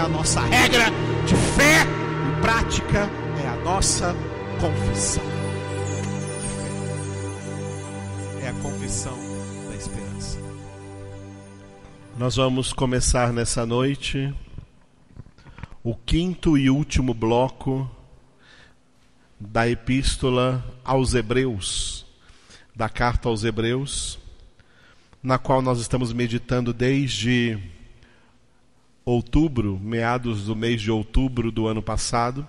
a nossa regra de fé e prática, é a nossa confissão de fé. É a confissão da esperança. Nós vamos começar nessa noite o quinto e último bloco da Epístola aos Hebreus, da Carta aos Hebreus, na qual nós estamos meditando desde outubro, meados do mês de outubro do ano passado.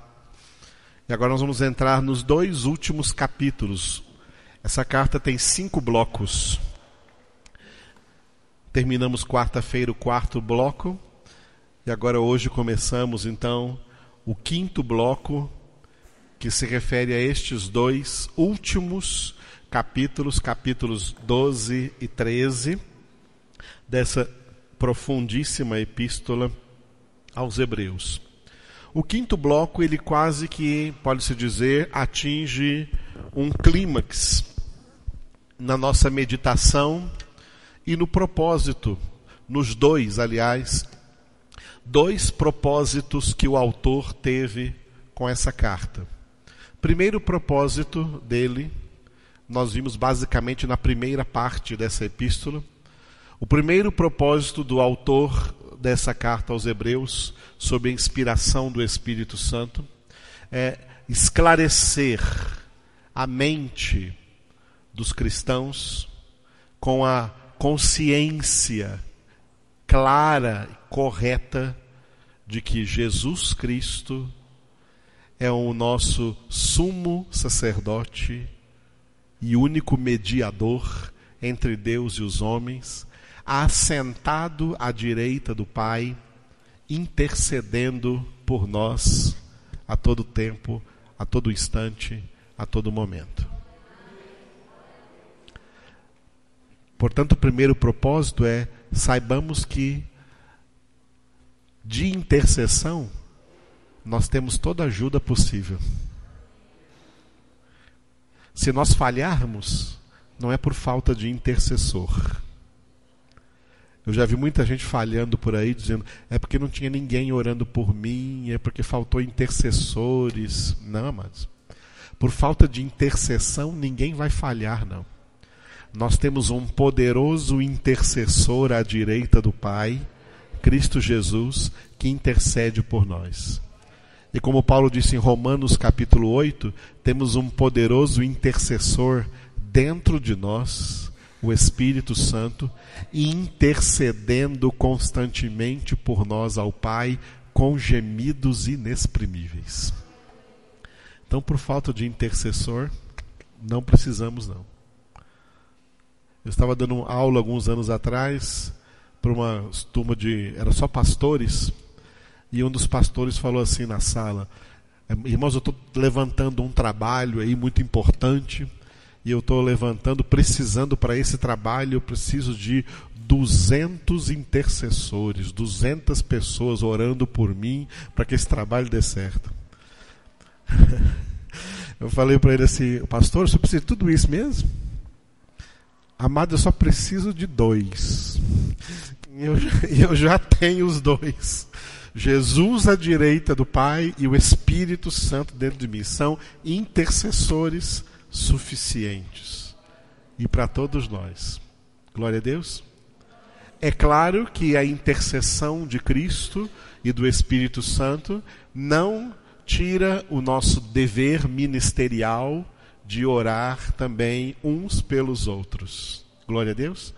E agora nós vamos entrar nos 2 últimos capítulos. Essa carta tem 5 blocos. Terminamos quarta-feira o 4º bloco. E agora hoje começamos então o 5º bloco, que se refere a estes 2 últimos capítulos, capítulos 12 e 13, dessa profundíssima epístola aos Hebreus. O 5º bloco, ele quase que, pode-se dizer, atinge um clímax na nossa meditação e no propósito, nos 2, aliás, 2 propósitos que o autor teve com essa carta. Primeiro propósito dele, nós vimos basicamente na primeira parte dessa epístola. O primeiro propósito do autor dessa carta aos Hebreus, sob a inspiração do Espírito Santo, é esclarecer a mente dos cristãos com a consciência clara e correta de que Jesus Cristo é o nosso sumo sacerdote e único mediador entre Deus e os homens, assentado à direita do Pai, intercedendo por nós a todo tempo, a todo instante, a todo momento. Portanto, o primeiro propósito é: saibamos que de intercessão nós temos toda a ajuda possível. Se nós falharmos, não é por falta de intercessor. Eu já vi muita gente falhando por aí, dizendo: é porque não tinha ninguém orando por mim, é porque faltou intercessores. Não, amados. Por falta de intercessão, ninguém vai falhar, não. Nós temos um poderoso intercessor à direita do Pai, Cristo Jesus, que intercede por nós. E como Paulo disse em Romanos capítulo 8, temos um poderoso intercessor dentro de nós, o Espírito Santo, intercedendo constantemente por nós ao Pai, com gemidos inexprimíveis. Então, por falta de intercessor, não precisamos não. Eu estava dando aula alguns anos atrás para uma turma era só pastores, e um dos pastores falou assim na sala: irmãos, eu estou levantando um trabalho aí muito importante, e eu estou precisando para esse trabalho, eu preciso de 200 intercessores, 200 pessoas orando por mim para que esse trabalho dê certo. Eu falei para ele assim: pastor, você precisa de tudo isso mesmo? Amado, eu só preciso de 2. Eu já tenho os 2. Jesus à direita do Pai e o Espírito Santo dentro de mim. São intercessores suficientes. E para todos nós. Glória a Deus. É claro que a intercessão de Cristo e do Espírito Santo não tira o nosso dever ministerial de orar também uns pelos outros. Glória a Deus.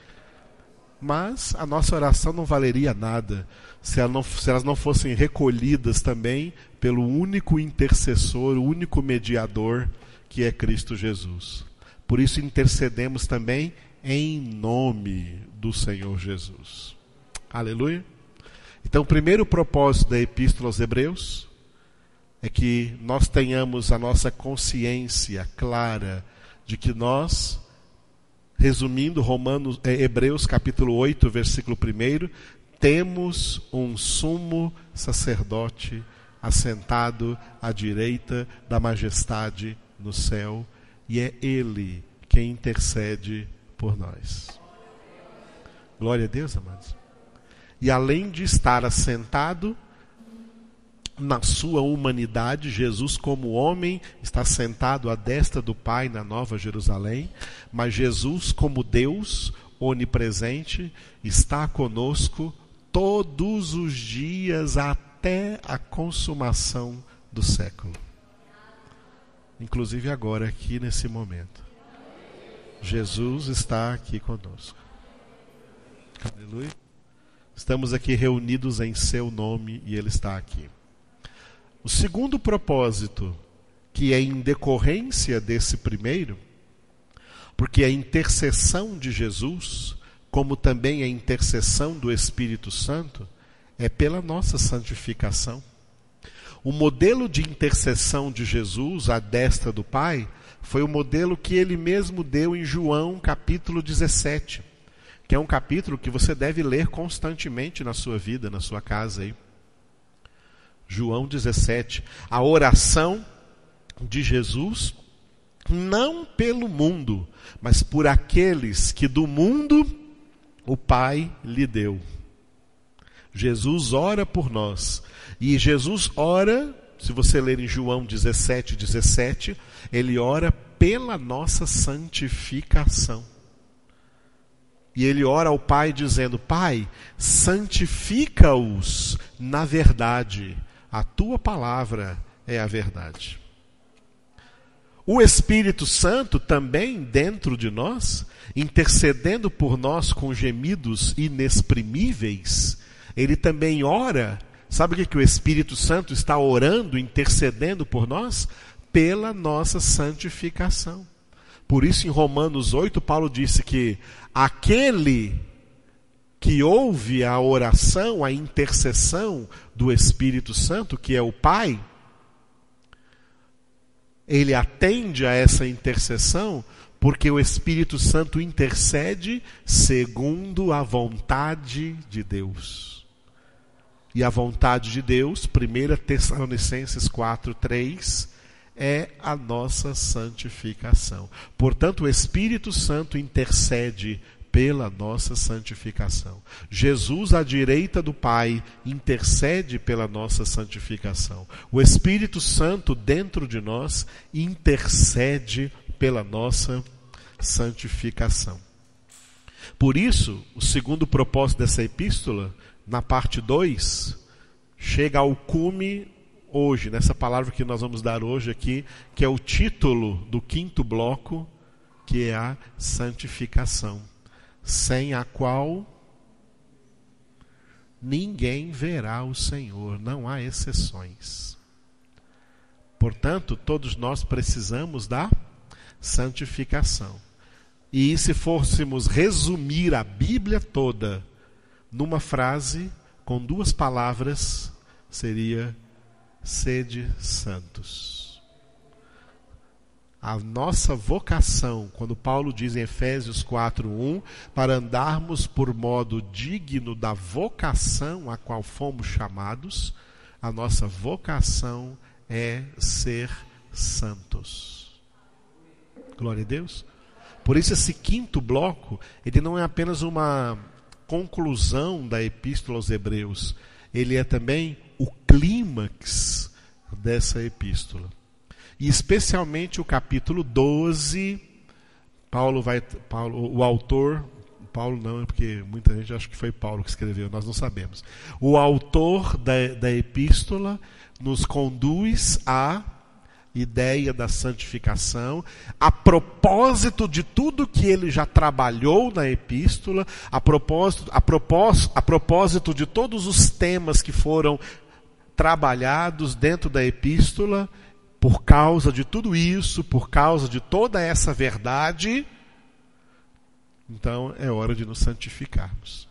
Mas a nossa oração não valeria nada se elas não fossem recolhidas também pelo único intercessor, o único mediador, que é Cristo Jesus. Por isso intercedemos também em nome do Senhor Jesus. Aleluia. Então, o primeiro propósito da Epístola aos Hebreus é que nós tenhamos a nossa consciência clara de que nós, resumindo Hebreus capítulo 8, versículo 1, temos um sumo sacerdote assentado à direita da majestade no céu, e é Ele quem intercede por nós. Glória a Deus, amados. E além de estar assentado na sua humanidade, Jesus como homem está sentado à destra do Pai na Nova Jerusalém, mas Jesus como Deus onipresente está conosco todos os dias até a consumação do século. Inclusive agora, aqui nesse momento. Jesus está aqui conosco. Aleluia. Estamos aqui reunidos em seu nome e Ele está aqui. O segundo propósito, que é em decorrência desse primeiro, porque a intercessão de Jesus, como também a intercessão do Espírito Santo, é pela nossa santificação. O modelo de intercessão de Jesus à destra do Pai foi o modelo que ele mesmo deu em João capítulo 17, que é um capítulo que você deve ler constantemente na sua vida, na sua casa aí. João 17, a oração de Jesus, não pelo mundo, mas por aqueles que do mundo o Pai lhe deu. Jesus ora por nós. E Jesus ora, se você ler em João 17, 17, ele ora pela nossa santificação. E ele ora ao Pai dizendo: Pai, santifica-os na verdade. A tua palavra é a verdade. O Espírito Santo também dentro de nós, intercedendo por nós com gemidos inexprimíveis, ele também ora. Sabe o que o Espírito Santo está orando, intercedendo por nós? Pela nossa santificação. Por isso em Romanos 8, Paulo disse que aquele que ouve a oração, a intercessão do Espírito Santo, que é o Pai, ele atende a essa intercessão porque o Espírito Santo intercede segundo a vontade de Deus. E a vontade de Deus, 1 Tessalonicenses 4:3, é a nossa santificação. Portanto, o Espírito Santo intercede pela nossa santificação. Jesus, à direita do Pai, intercede pela nossa santificação. O Espírito Santo, dentro de nós, intercede pela nossa santificação. Por isso, o segundo propósito dessa epístola, na parte 2, chega ao cume hoje, nessa palavra que nós vamos dar hoje aqui, que é o título do quinto bloco, que é a santificação, sem a qual ninguém verá o Senhor, não há exceções. Portanto, todos nós precisamos da santificação. E se fôssemos resumir a Bíblia toda numa frase, com 2 palavras, seria: sede santos. A nossa vocação, quando Paulo diz em Efésios 4:1, para andarmos por modo digno da vocação a qual fomos chamados, a nossa vocação é ser santos. Glória a Deus. Por isso esse quinto bloco, ele não é apenas uma conclusão da epístola aos Hebreus, ele é também o clímax dessa epístola. E especialmente o capítulo 12, o autor, Paulo não, porque muita gente acha que foi Paulo que escreveu, nós não sabemos. O autor da epístola nos conduz à ideia da santificação, a propósito de tudo que ele já trabalhou na epístola, a propósito de todos os temas que foram trabalhados dentro da epístola. Por causa de tudo isso, por causa de toda essa verdade, então é hora de nos santificarmos.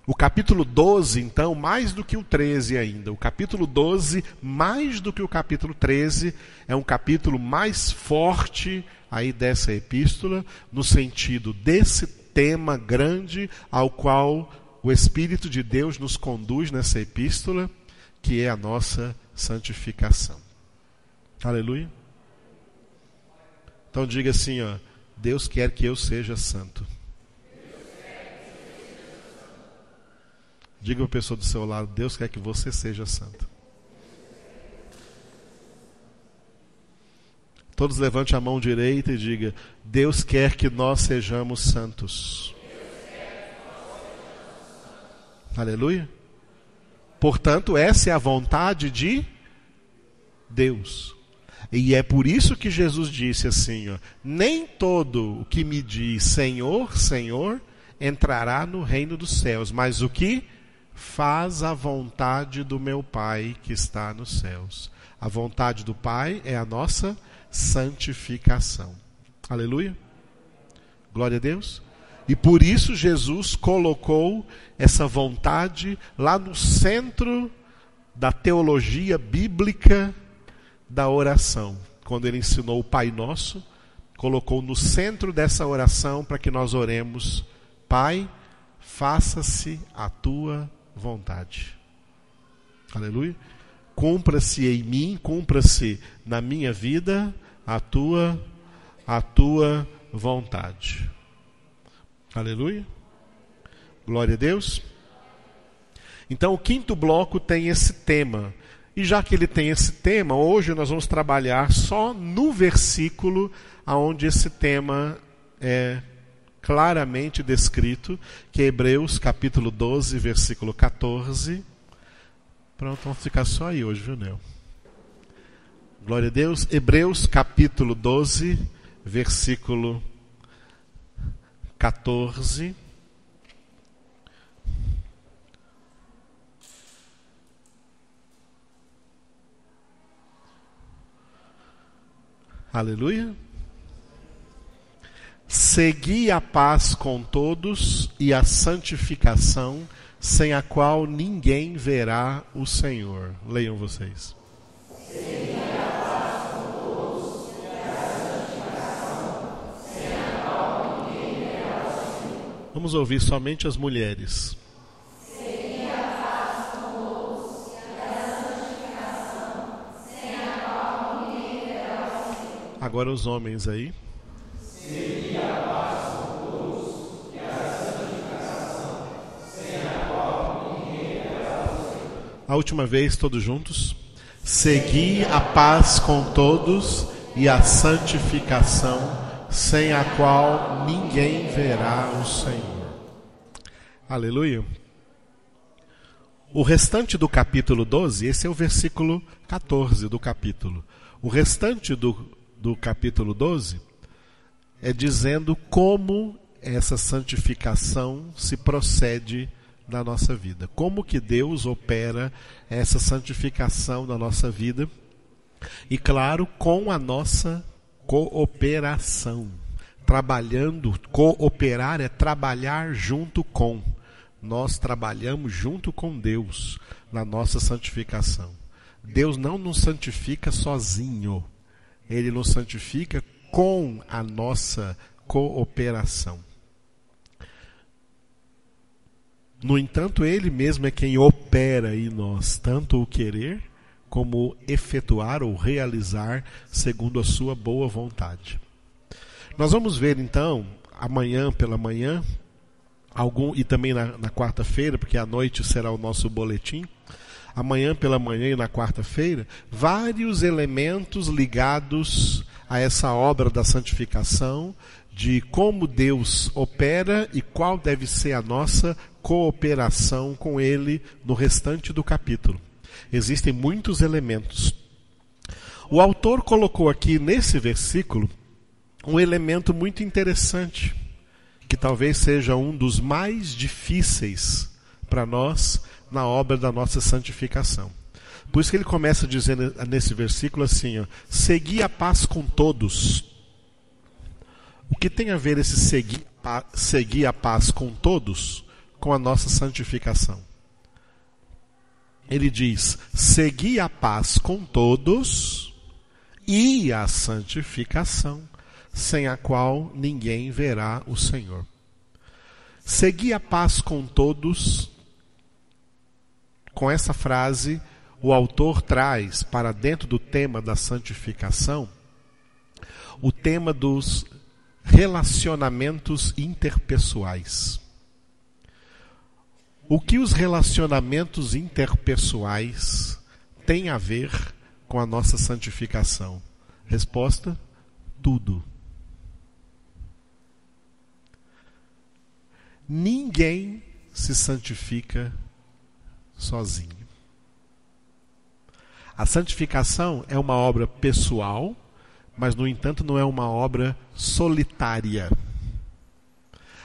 O capítulo 12, então, mais do que o 13 ainda, o capítulo 12, mais do que o capítulo 13, é um capítulo mais forte aí dessa epístola, no sentido desse tema grande ao qual o Espírito de Deus nos conduz nessa epístola, que é a nossa santificação. Aleluia. Então diga assim, ó: Deus quer que eu seja santo. Diga para a pessoa do seu lado: Deus quer que você seja santo. Todos levante a mão direita e diga: Deus quer que nós sejamos santos. Aleluia. Portanto, essa é a vontade de Deus. E é por isso que Jesus disse assim, ó, nem todo o que me diz Senhor, Senhor, entrará no reino dos céus, mas o que faz a vontade do meu Pai que está nos céus. A vontade do Pai é a nossa santificação. Aleluia. Glória a Deus. E por isso Jesus colocou essa vontade lá no centro da teologia bíblica da oração. Quando ele ensinou o Pai Nosso, colocou no centro dessa oração para que nós oremos: Pai, faça-se a tua vontade. Aleluia. Cumpra-se em mim, cumpra-se na minha vida a tua vontade. Aleluia. Glória a Deus. Então o quinto bloco tem esse tema. E já que ele tem esse tema, hoje nós vamos trabalhar só no versículo onde esse tema é claramente descrito, que é Hebreus capítulo 12, versículo 14. Pronto, vamos ficar só aí hoje, viu, Nel? Glória a Deus. Hebreus capítulo 12, versículo 14. Aleluia. Segui a paz com todos e a santificação, sem a qual ninguém verá o Senhor. Leiam vocês. Segui a paz com todos e a santificação, sem a qual ninguém verá o Senhor. Vamos ouvir somente as mulheres. Segui a paz com todos e a santificação, sem a qual ninguém verá o Senhor. Agora os homens aí. Segui a paz com todos e a santificação, sem a qual ninguém verá o Senhor. A última vez, todos juntos. Segui a paz com todos e a santificação, sem a qual ninguém verá o Senhor. Aleluia. O restante do capítulo 12, esse é o versículo 14 do capítulo. O restante do capítulo 12 é dizendo como essa santificação se procede na nossa vida. Como que Deus opera essa santificação na nossa vida. E claro, com a nossa cooperação. Trabalhando, cooperar é trabalhar junto com. Nós trabalhamos junto com Deus na nossa santificação. Deus não nos santifica sozinho. Ele nos santifica com a nossa cooperação. No entanto, Ele mesmo é quem opera em nós, tanto o querer como efetuar ou realizar segundo a sua boa vontade. Nós vamos ver então, amanhã pela manhã, e também na quarta-feira, porque à noite será o nosso boletim, amanhã pela manhã e na quarta-feira, vários elementos ligados a essa obra da santificação, de como Deus opera e qual deve ser a nossa cooperação com Ele no restante do capítulo. Existem muitos elementos. O autor colocou aqui nesse versículo um elemento muito interessante, que talvez seja um dos mais difíceis para nós na obra da nossa santificação. Por isso que ele começa dizendo nesse versículo assim, ó, segui a paz com todos. O que tem a ver esse seguir a paz com todos com a nossa santificação? Ele diz, segui a paz com todos e a santificação, sem a qual ninguém verá o Senhor. Segui a paz com todos. Com essa frase, o autor traz para dentro do tema da santificação o tema dos relacionamentos interpessoais. O que os relacionamentos interpessoais têm a ver com a nossa santificação? Resposta: tudo. Ninguém se santifica sozinho. A santificação é uma obra pessoal, mas, no entanto, não é uma obra solitária.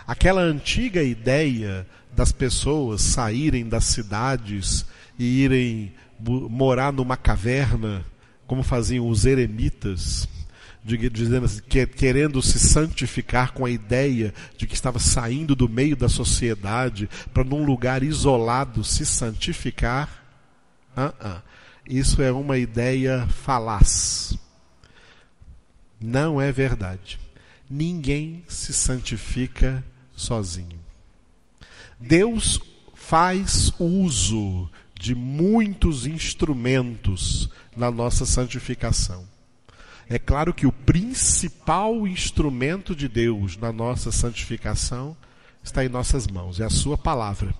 Aquela antiga ideia das pessoas saírem das cidades e irem morar numa caverna, como faziam os eremitas, dizendo assim, querendo se santificar com a ideia de que estava saindo do meio da sociedade para num lugar isolado se santificar. Isso é uma ideia falaz. Não é verdade. Ninguém se santifica sozinho. Deus faz uso de muitos instrumentos na nossa santificação. É claro que o principal instrumento de Deus na nossa santificação está em nossas mãos, é a sua palavra,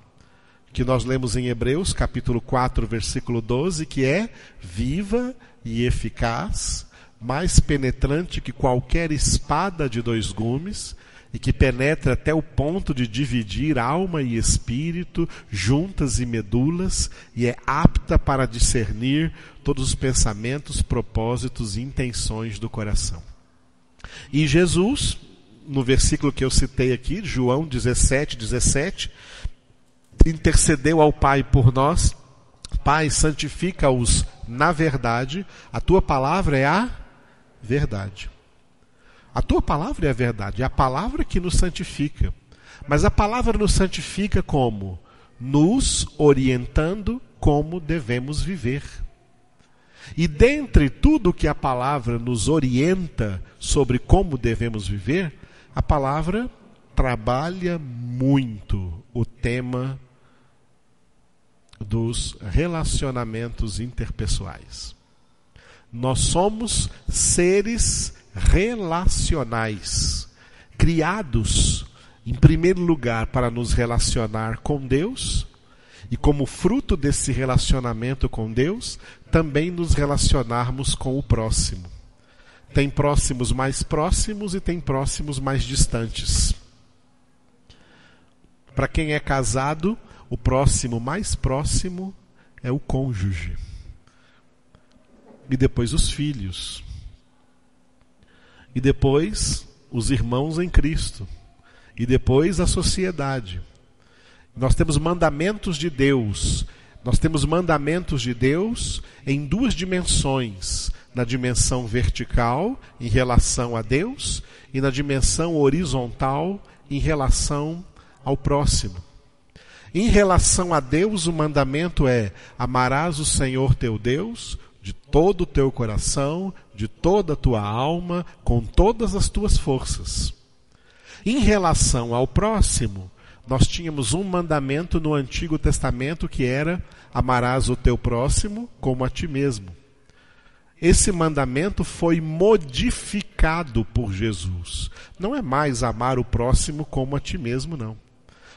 que nós lemos em Hebreus, capítulo 4, versículo 12, que é viva e eficaz, mais penetrante que qualquer espada de 2 gumes, e que penetra até o ponto de dividir alma e espírito, juntas e medulas, e é apta para discernir todos os pensamentos, propósitos e intenções do coração. E Jesus, no versículo que eu citei aqui, João 17, intercedeu ao Pai por nós. Pai, santifica-os na verdade, a tua palavra é a verdade. A tua palavra é a verdade, é a palavra que nos santifica. Mas a palavra nos santifica como? Nos orientando como devemos viver. E dentre tudo que a palavra nos orienta sobre como devemos viver, a palavra trabalha muito o tema dos relacionamentos interpessoais. Nós somos seres relacionais, criados, em primeiro lugar, para nos relacionar com Deus, e como fruto desse relacionamento com Deus, também nos relacionarmos com o próximo. Tem próximos mais próximos e tem próximos mais distantes. Para quem é casado, o próximo mais próximo é o cônjuge. E depois os filhos. E depois os irmãos em Cristo. E depois a sociedade. Nós temos mandamentos de Deus. Nós temos mandamentos de Deus em 2 dimensões. Na dimensão vertical, em relação a Deus, e na dimensão horizontal, em relação ao próximo. Em relação a Deus, o mandamento é: amarás o Senhor teu Deus de todo o teu coração, de toda a tua alma, com todas as tuas forças. Em relação ao próximo, nós tínhamos um mandamento no Antigo Testamento que era: amarás o teu próximo como a ti mesmo. Esse mandamento foi modificado por Jesus. Não é mais amar o próximo como a ti mesmo, não.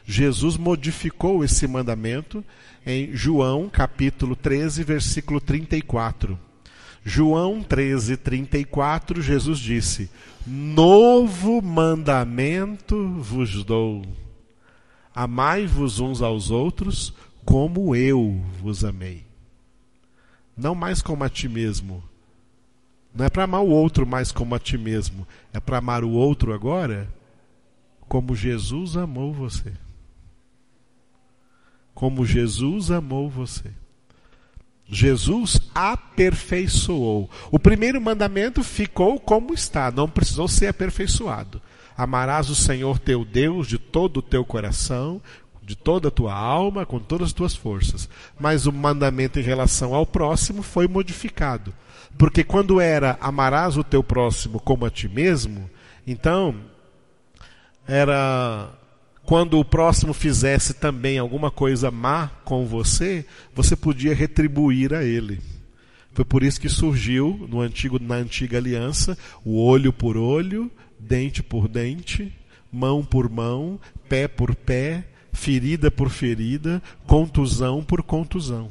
Jesus modificou esse mandamento em João capítulo 13, versículo 34. João 13, 34, Jesus disse: novo mandamento vos dou. Amai-vos uns aos outros como eu vos amei. Não mais como a ti mesmo. Não é para amar o outro mais como a ti mesmo. É para amar o outro agora como Jesus amou você. Como Jesus amou você. Jesus aperfeiçoou. O primeiro mandamento ficou como está, não precisou ser aperfeiçoado. Amarás o Senhor teu Deus de todo o teu coração, de toda a tua alma, com todas as tuas forças. Mas o mandamento em relação ao próximo foi modificado. Porque quando era amarás o teu próximo como a ti mesmo, então era quando o próximo fizesse também alguma coisa má com você, você podia retribuir a ele. Foi por isso que surgiu na antiga aliança o olho por olho, dente por dente, mão por mão, pé por pé, ferida por ferida, contusão por contusão.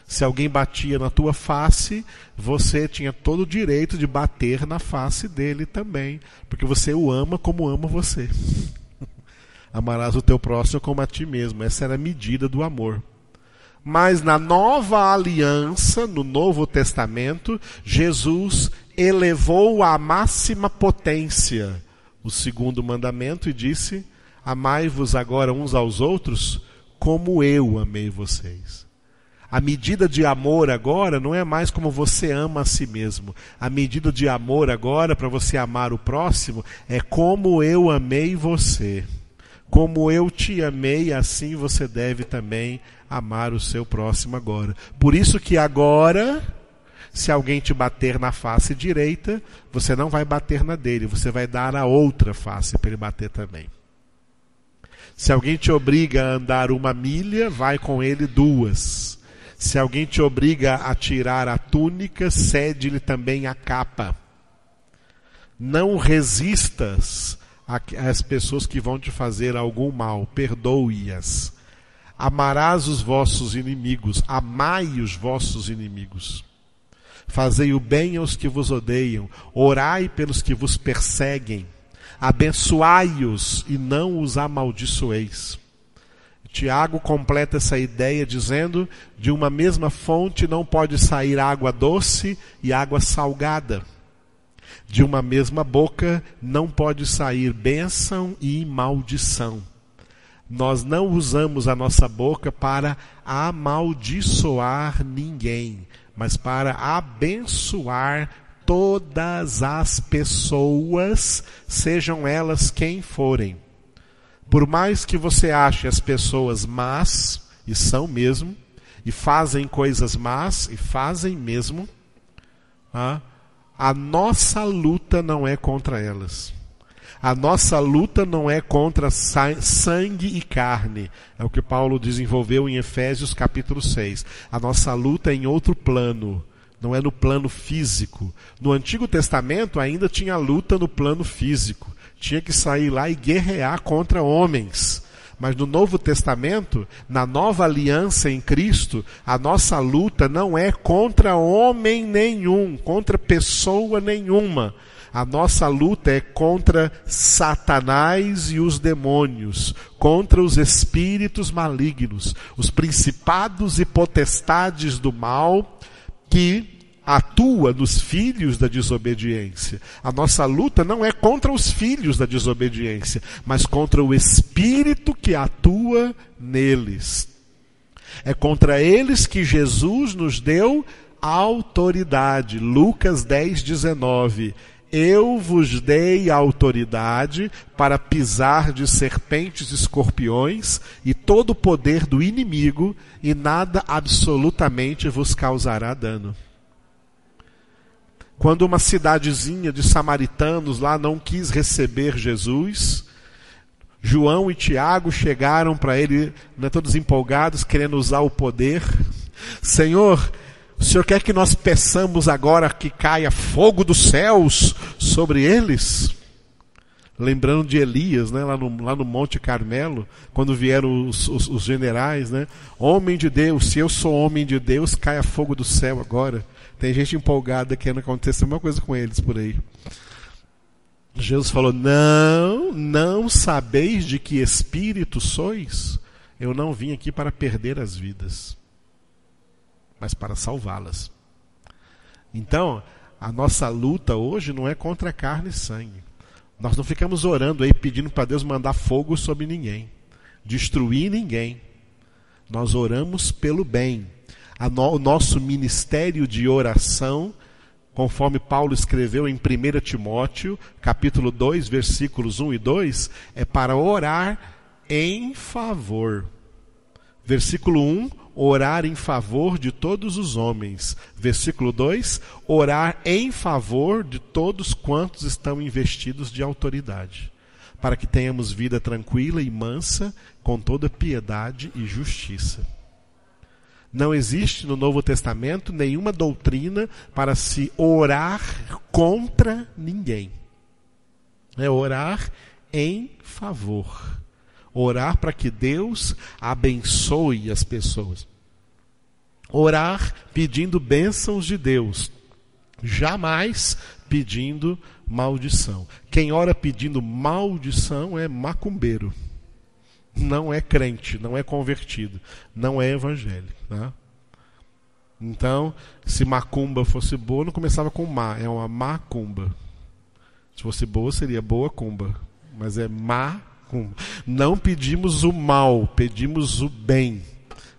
Se alguém batia na tua face, você tinha todo o direito de bater na face dele também, porque você o ama como ama você. Amarás o teu próximo como a ti mesmo. Essa era a medida do amor. Mas na nova aliança, no Novo Testamento, Jesus elevou à máxima potência o segundo mandamento e disse: amai-vos agora uns aos outros como eu amei vocês. A medida de amor agora não é mais como você ama a si mesmo. A medida de amor agora, para você amar o próximo, é como eu amei você. Como eu te amei, assim você deve também amar o seu próximo agora. Por isso que agora, se alguém te bater na face direita, você não vai bater na dele, você vai dar a outra face para ele bater também. Se alguém te obriga a andar 1 milha, vai com ele 2. Se alguém te obriga a tirar a túnica, cede-lhe também a capa. Não resistas às pessoas que vão te fazer algum mal, perdoe-as. Amarás os vossos inimigos, amai os vossos inimigos. Fazei o bem aos que vos odeiam, orai pelos que vos perseguem, abençoai-os e não os amaldiçoeis. Tiago completa essa ideia dizendo: de uma mesma fonte não pode sair água doce e água salgada. De uma mesma boca não pode sair bênção e maldição. Nós não usamos a nossa boca para amaldiçoar ninguém, mas para abençoar todas as pessoas, sejam elas quem forem. Por mais que você ache as pessoas más, e são mesmo, e fazem coisas más, e fazem mesmo, a nossa luta não é contra elas. A nossa luta não é contra sangue e carne. É o que Paulo desenvolveu em Efésios capítulo 6. A nossa luta é em outro plano. Não é no plano físico. No Antigo Testamento ainda tinha luta no plano físico. Tinha que sair lá e guerrear contra homens. Mas no Novo Testamento, na nova aliança em Cristo, a nossa luta não é contra homem nenhum, contra pessoa nenhuma. A nossa luta é contra Satanás e os demônios, contra os espíritos malignos, os principados e potestades do mal que atua nos filhos da desobediência. A nossa luta não é contra os filhos da desobediência, mas contra o espírito que atua neles. É contra eles que Jesus nos deu autoridade. Lucas 10:19. Eu vos dei autoridade para pisar de serpentes e escorpiões e todo o poder do inimigo, e nada absolutamente vos causará dano. Quando uma cidadezinha de samaritanos lá não quis receber Jesus, João e Tiago chegaram para ele, todos empolgados, querendo usar o poder. Senhor, o Senhor quer que nós peçamos agora que caia fogo dos céus sobre eles? Lembrando de Elias, lá no Monte Carmelo, quando vieram os generais, Homem de Deus, se eu sou homem de Deus, caia fogo do céu agora. Tem gente empolgada querendo acontecer uma coisa com eles por aí. Jesus falou: não sabeis de que espírito sois? Eu não vim aqui para perder as vidas, mas para salvá-las. Então, a nossa luta hoje não é contra carne e sangue. Nós não ficamos orando aí pedindo para Deus mandar fogo sobre ninguém, destruir ninguém. Nós oramos pelo bem. O nosso ministério de oração, conforme Paulo escreveu em 1 Timóteo, capítulo 2, versículos 1 e 2, é para orar em favor. Versículo 1, orar em favor de todos os homens. Versículo 2, orar em favor de todos quantos estão investidos de autoridade, para que tenhamos vida tranquila e mansa, com toda piedade e justiça. Não existe no Novo Testamento nenhuma doutrina para se orar contra ninguém. É orar em favor. Orar para que Deus abençoe as pessoas. Orar pedindo bênçãos de Deus, jamais pedindo maldição. Quem ora pedindo maldição é macumbeiro. Não é crente, não é convertido, não é evangélico. Tá? Então, se macumba fosse boa, não começava com má, é uma macumba. Se fosse boa, seria boa cumba, mas é macumba. Não pedimos o mal, pedimos o bem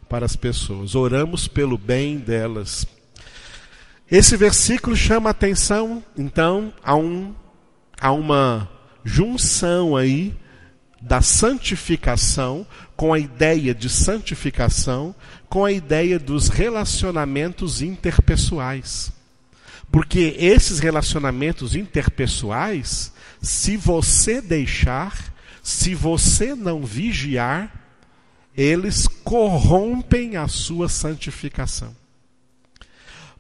para as pessoas. Oramos pelo bem delas. Esse versículo chama a atenção, então, a uma junção aí da santificação, com a ideia de santificação, com a ideia dos relacionamentos interpessoais. Porque esses relacionamentos interpessoais, se você deixar, se você não vigiar, eles corrompem a sua santificação.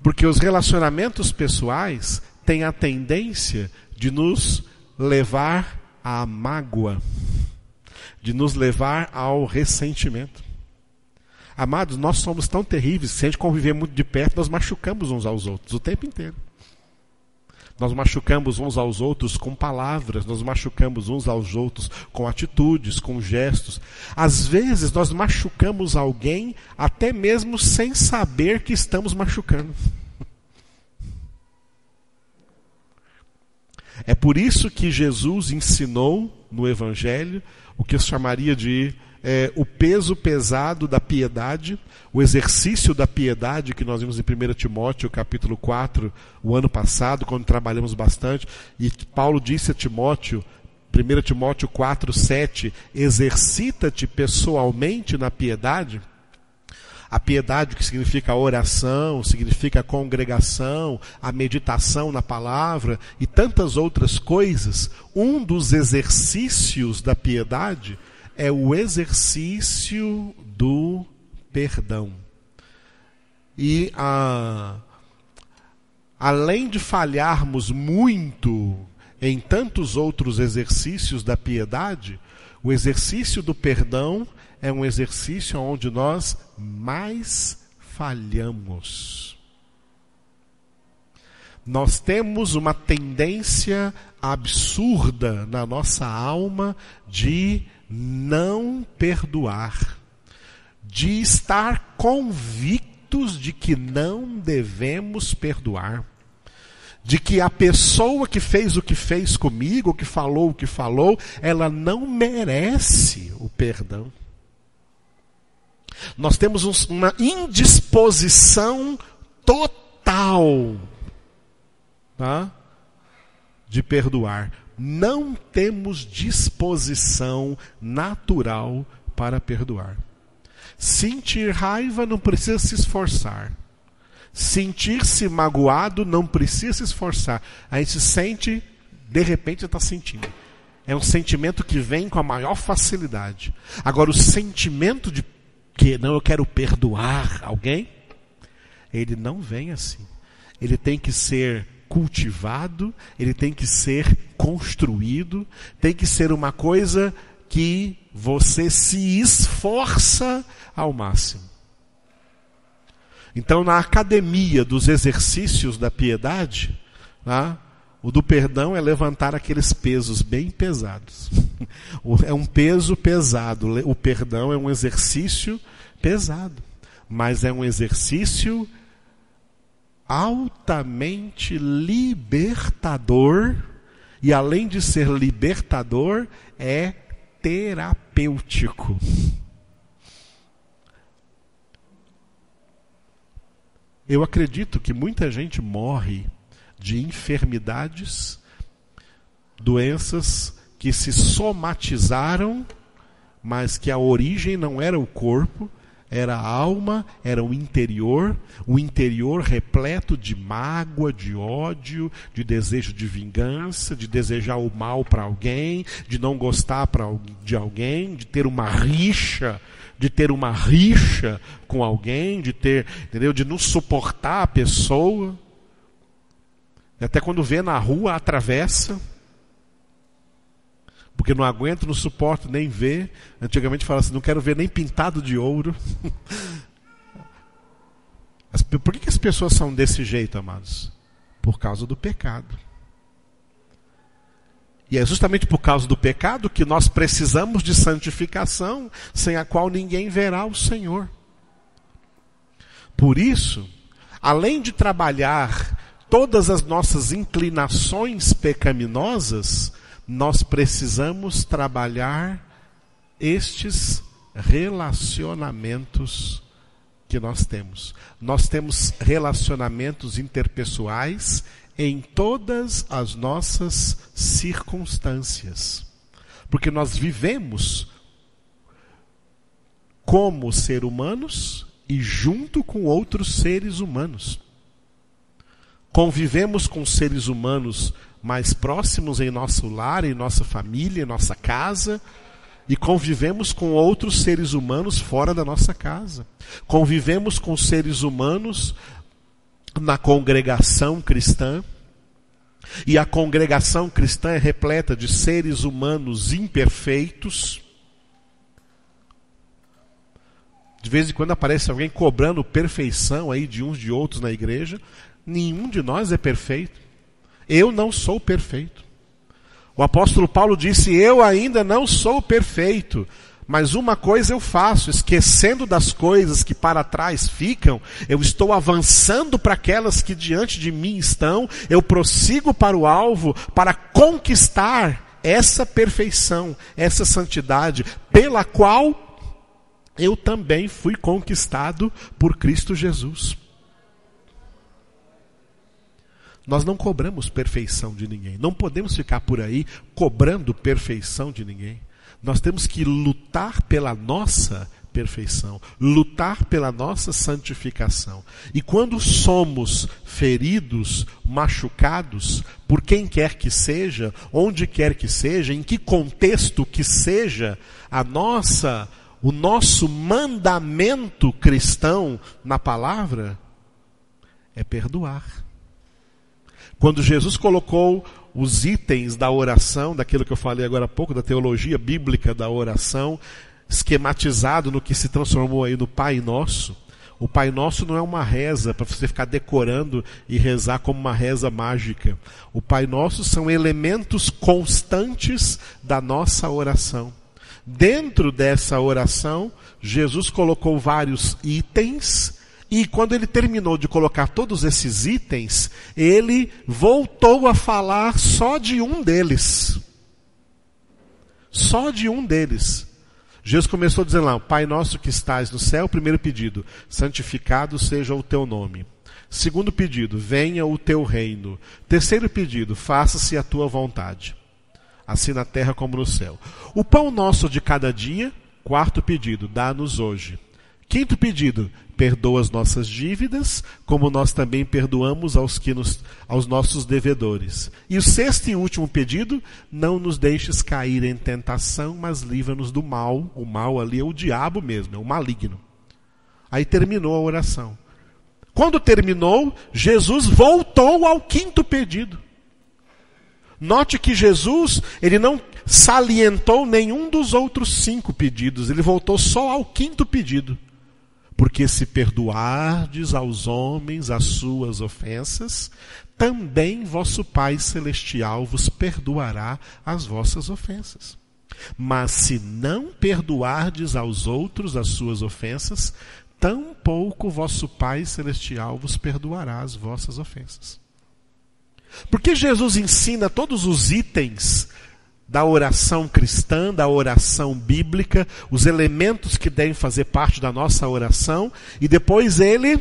Porque os relacionamentos pessoais têm a tendência de nos levar à mágoa, de nos levar ao ressentimento. Amados, nós somos tão terríveis que se a gente conviver muito de perto, nós machucamos uns aos outros o tempo inteiro. Nós machucamos uns aos outros com palavras, nós machucamos uns aos outros com atitudes, com gestos. Às vezes nós machucamos alguém até mesmo sem saber que estamos machucando. É por isso que Jesus ensinou no Evangelho o que eu chamaria de o peso pesado da piedade, o exercício da piedade que nós vimos em 1 Timóteo capítulo 4, o ano passado, quando trabalhamos bastante, e Paulo disse a Timóteo, 1 Timóteo 4, 7, exercita-te pessoalmente na piedade. A piedade, que significa a oração, significa a congregação, a meditação na palavra e tantas outras coisas. Um dos exercícios da piedade é o exercício do perdão. E além de falharmos muito em tantos outros exercícios da piedade, o exercício do perdão é um exercício onde nós mais falhamos. Nós temos uma tendência absurda na nossa alma de não perdoar, de estar convictos de que não devemos perdoar, de que a pessoa que fez o que fez comigo, que falou o que falou, ela não merece o perdão. Nós temos uma indisposição total, tá? De perdoar. Não temos disposição natural para perdoar. Sentir raiva não precisa se esforçar. Sentir-se magoado não precisa se esforçar. A gente sente, de repente está sentindo. É um sentimento que vem com a maior facilidade. Agora, o sentimento de que não, eu quero perdoar alguém, ele não vem assim. Ele tem que ser cultivado, ele tem que ser construído, tem que ser uma coisa que você se esforça ao máximo. Então, na academia dos exercícios da piedade, tá? O do perdão é levantar aqueles pesos bem pesados. É um peso pesado. O perdão é um exercício pesado, mas é um exercício altamente libertador, e além de ser libertador, é terapêutico. Eu acredito que muita gente morre de enfermidades, doenças que se somatizaram, mas que a origem não era o corpo, era a alma, era o interior repleto de mágoa, de ódio, de desejo de vingança, de desejar o mal para alguém, de não gostar de alguém, de ter uma rixa com alguém, de não suportar a pessoa. Até quando vê na rua, atravessa. Porque não aguento, não suporto nem ver. Antigamente falava assim, não quero ver nem pintado de ouro. Por que as pessoas são desse jeito, amados? Por causa do pecado. E é justamente por causa do pecado que nós precisamos de santificação, sem a qual ninguém verá o Senhor. Por isso, além de trabalhar todas as nossas inclinações pecaminosas, nós precisamos trabalhar estes relacionamentos que nós temos. Nós temos relacionamentos interpessoais em todas as nossas circunstâncias. Porque nós vivemos como seres humanos e junto com outros seres humanos. Convivemos com seres humanos mais próximos em nosso lar, em nossa família, em nossa casa, e convivemos com outros seres humanos fora da nossa casa. Convivemos com seres humanos na congregação cristã, e a congregação cristã é repleta de seres humanos imperfeitos. De vez em quando aparece alguém cobrando perfeição aí de uns de outros na igreja. Nenhum de nós é perfeito. Eu não sou perfeito. O apóstolo Paulo disse: eu ainda não sou perfeito, mas uma coisa eu faço, esquecendo das coisas que para trás ficam, eu estou avançando para aquelas que diante de mim estão, eu prossigo para o alvo, para conquistar essa perfeição, essa santidade, pela qual eu também fui conquistado por Cristo Jesus. Nós não cobramos perfeição de ninguém, não podemos ficar por aí cobrando perfeição de ninguém. Nós temos que lutar pela nossa perfeição, lutar pela nossa santificação. E quando somos feridos, machucados, por quem quer que seja, onde quer que seja, em que contexto que seja, o nosso mandamento cristão na palavra é perdoar. Quando Jesus colocou os itens da oração, daquilo que eu falei agora há pouco, da teologia bíblica da oração, esquematizado no que se transformou aí no Pai Nosso. O Pai Nosso não é uma reza para você ficar decorando e rezar como uma reza mágica. O Pai Nosso são elementos constantes da nossa oração. Dentro dessa oração, Jesus colocou vários itens. E quando ele terminou de colocar todos esses itens, ele voltou a falar só de um deles. Só de um deles. Jesus começou dizendo lá: Pai nosso que estás no céu, primeiro pedido, santificado seja o teu nome. Segundo pedido, venha o teu reino. Terceiro pedido, faça-se a tua vontade, assim na terra como no céu. O pão nosso de cada dia. Quarto pedido, dá-nos hoje. Quinto pedido, perdoa as nossas dívidas, como nós também perdoamos aos nossos devedores. E o sexto e último pedido, não nos deixes cair em tentação, mas livra-nos do mal. O mal ali é o diabo mesmo, é o maligno. Aí terminou a oração. Quando terminou, Jesus voltou ao quinto pedido. Note que Jesus, ele não salientou nenhum dos outros 5 pedidos, ele voltou só ao quinto pedido. Porque se perdoardes aos homens as suas ofensas, também vosso Pai Celestial vos perdoará as vossas ofensas. Mas se não perdoardes aos outros as suas ofensas, tampouco vosso Pai Celestial vos perdoará as vossas ofensas. Porque Jesus ensina todos os itens da oração cristã, da oração bíblica, os elementos que devem fazer parte da nossa oração, e depois ele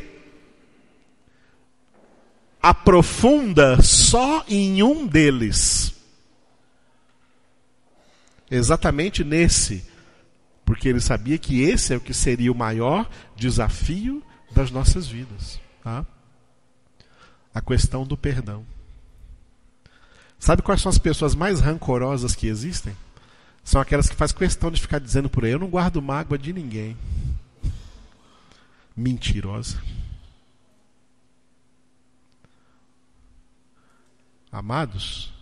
aprofunda só em um deles. Exatamente nesse, porque ele sabia que esse é o que seria o maior desafio das nossas vidas. Tá? A questão do perdão. Sabe quais são as pessoas mais rancorosas que existem? São aquelas que fazem questão de ficar dizendo por aí: eu não guardo mágoa de ninguém. Mentirosa. Amados,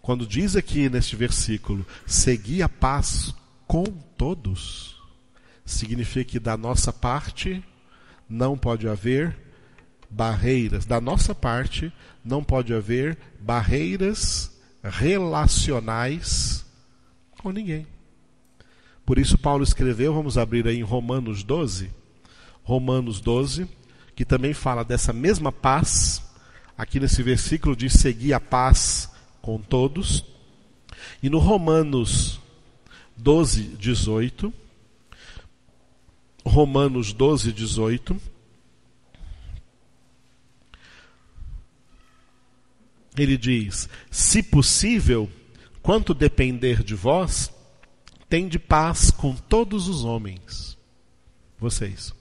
quando diz aqui neste versículo, segui a paz com todos, significa que da nossa parte não pode haver barreiras. Da nossa parte, não pode haver barreiras relacionais com ninguém. Por isso Paulo escreveu, vamos abrir aí em Romanos 12, que também fala dessa mesma paz. Aqui nesse versículo diz: segui a paz com todos. E no Romanos 12, 18, ele diz: se possível, quanto depender de vós, tende paz com todos os homens. Vocês.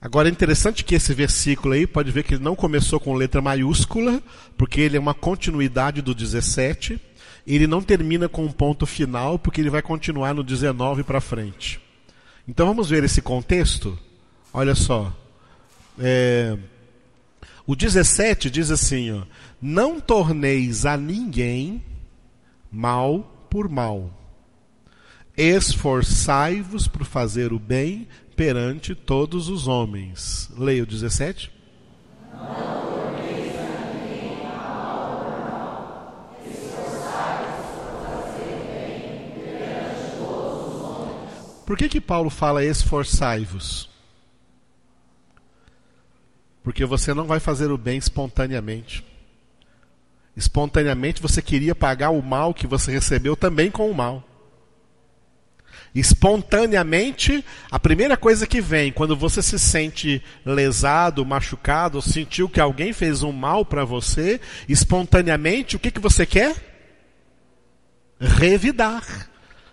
Agora é interessante que esse versículo aí, pode ver que ele não começou com letra maiúscula, porque ele é uma continuidade do 17. Ele não termina com um ponto final, porque ele vai continuar no 19 para frente. Então vamos ver esse contexto? Olha só. O 17 diz assim, ó: não torneis a ninguém mal por mal. Esforçai-vos por fazer o bem perante todos os homens. Leia o 17. Não torneis a ninguém mal por mal. Esforçai-vos por fazer o bem perante todos os homens. Por que Paulo fala esforçai-vos? Porque você não vai fazer o bem espontaneamente. Espontaneamente você queria pagar o mal que você recebeu também com o mal. Espontaneamente, a primeira coisa que vem quando você se sente lesado, machucado, ou sentiu que alguém fez um mal para você, espontaneamente, o que você quer? Revidar.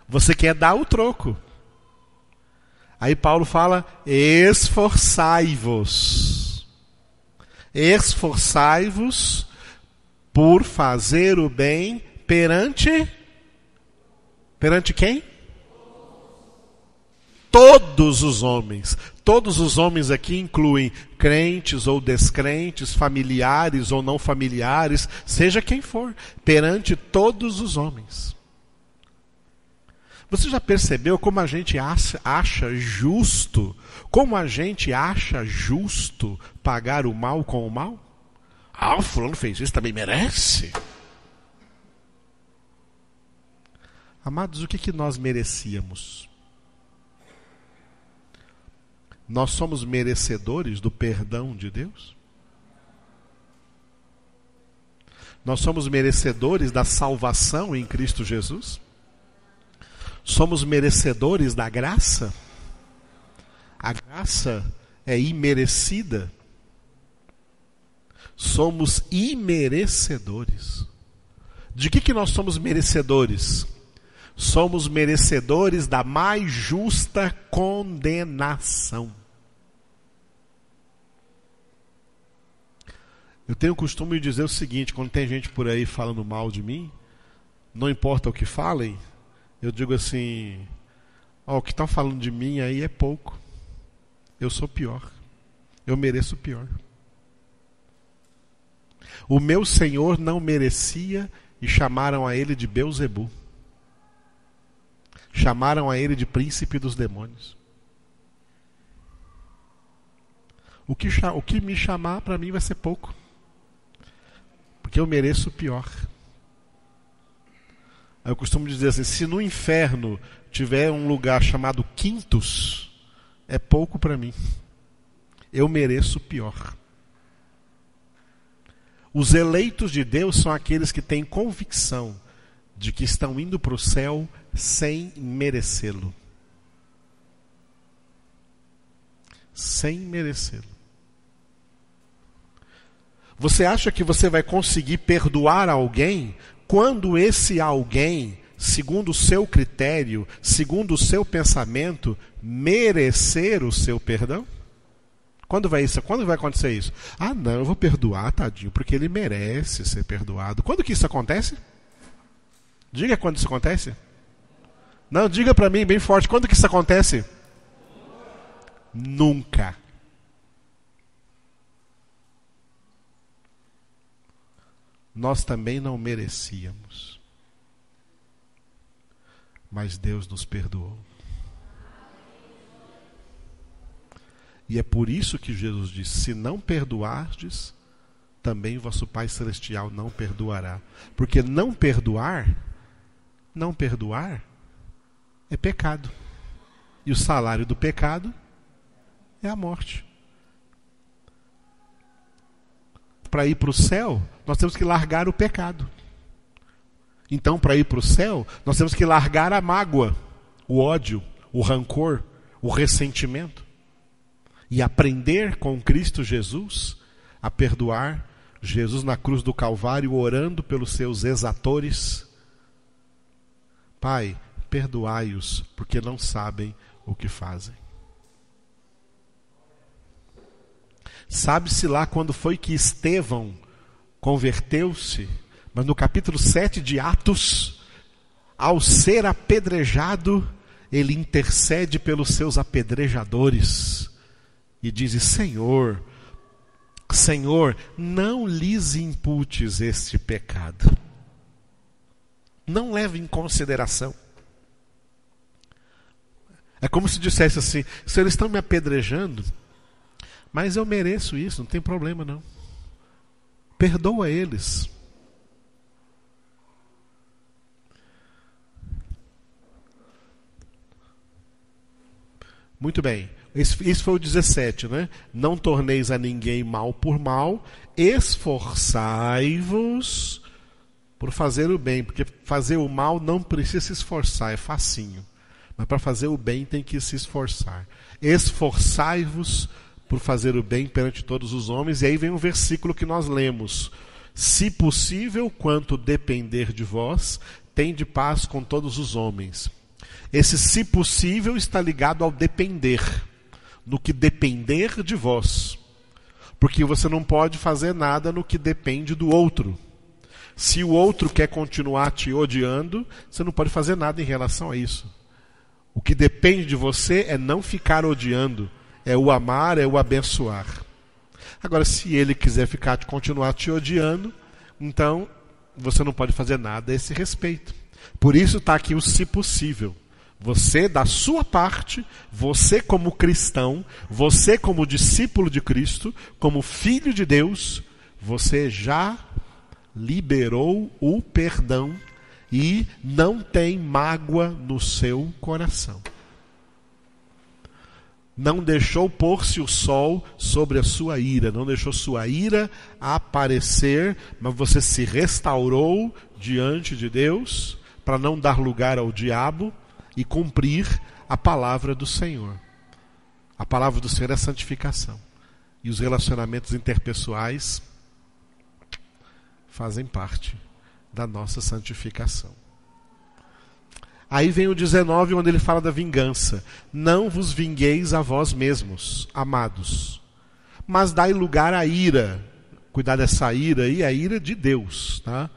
Você quer dar o troco. Aí Paulo fala: esforçai-vos. Esforçai-vos por fazer o bem perante quem? Todos os homens. Todos os homens aqui incluem crentes ou descrentes, familiares ou não familiares, seja quem for, perante todos os homens. Você já percebeu como a gente acha justo? Como a gente acha justo pagar o mal com o mal? Ah, o fulano fez isso, também merece. Amados, o que nós merecíamos? Nós somos merecedores do perdão de Deus? Nós somos merecedores da salvação em Cristo Jesus? Somos merecedores da graça? A graça é imerecida. Somos imerecedores. De que nós somos merecedores? Somos merecedores da mais justa condenação. Eu tenho o costume de dizer o seguinte, quando tem gente por aí falando mal de mim, não importa o que falem, eu digo assim: o que estão falando de mim aí é pouco. Eu sou pior. Eu mereço pior. O meu Senhor não merecia e chamaram a ele de Belzebu. Chamaram a ele de príncipe dos demônios. O que me chamar para mim vai ser pouco. Porque eu mereço o pior. Eu costumo dizer assim: se no inferno tiver um lugar chamado Quintus, é pouco para mim. Eu mereço o pior. Os eleitos de Deus são aqueles que têm convicção de que estão indo para o céu sem merecê-lo. Sem merecê-lo. Você acha que você vai conseguir perdoar alguém quando esse alguém, segundo o seu critério, segundo o seu pensamento, merecer o seu perdão? Quando vai acontecer isso? Ah, não, eu vou perdoar, tadinho, porque ele merece ser perdoado. Quando que isso acontece? Diga quando isso acontece. Não, diga para mim bem forte, quando que isso acontece? Nunca. nós também não merecíamos. Mas Deus nos perdoou. E é por isso que Jesus disse: se não perdoardes, também vosso Pai Celestial não perdoará. Porque não perdoar é pecado. E o salário do pecado é a morte. Para ir para o céu, nós temos que largar o pecado. Então, para ir para o céu, nós temos que largar a mágoa, o ódio, o rancor, o ressentimento. E aprender com Cristo Jesus a perdoar. Jesus na cruz do Calvário, orando pelos seus exatores: Pai, perdoai-os, porque não sabem o que fazem. Sabe-se lá quando foi que Estevão converteu-se, mas no capítulo 7 de Atos, ao ser apedrejado, ele intercede pelos seus apedrejadores e diz: Senhor, não lhes imputes este pecado. Não leve em consideração. É como se dissesse assim: se eles estão me apedrejando, mas eu mereço isso, não tem problema não. Perdoa eles. Muito bem. Isso foi o 17, né? Não torneis a ninguém mal por mal, esforçai-vos por fazer o bem, porque fazer o mal não precisa se esforçar, é facinho. Mas para fazer o bem tem que se esforçar. Esforçai-vos por fazer o bem perante todos os homens. E aí vem um versículo que nós lemos: se possível, quanto depender de vós, tende paz com todos os homens. Esse se possível está ligado ao depender. No que depender de vós. Porque você não pode fazer nada no que depende do outro. Se o outro quer continuar te odiando, você não pode fazer nada em relação a isso. O que depende de você é não ficar odiando, é o amar, é o abençoar. Agora, se ele quiser continuar te odiando, então você não pode fazer nada a esse respeito. Por isso está aqui o se possível. Você, da sua parte, você como cristão, você como discípulo de Cristo, como filho de Deus, você já liberou o perdão e não tem mágoa no seu coração. Não deixou pôr-se o sol sobre a sua ira, não deixou sua ira aparecer, mas você se restaurou diante de Deus para não dar lugar ao diabo e cumprir a palavra do Senhor. A palavra do Senhor é santificação. E os relacionamentos interpessoais fazem parte da nossa santificação. Aí vem o 19, onde ele fala da vingança. Não vos vingueis a vós mesmos, amados, mas dai lugar à ira. Cuidado, essa ira aí é a ira de Deus, tá?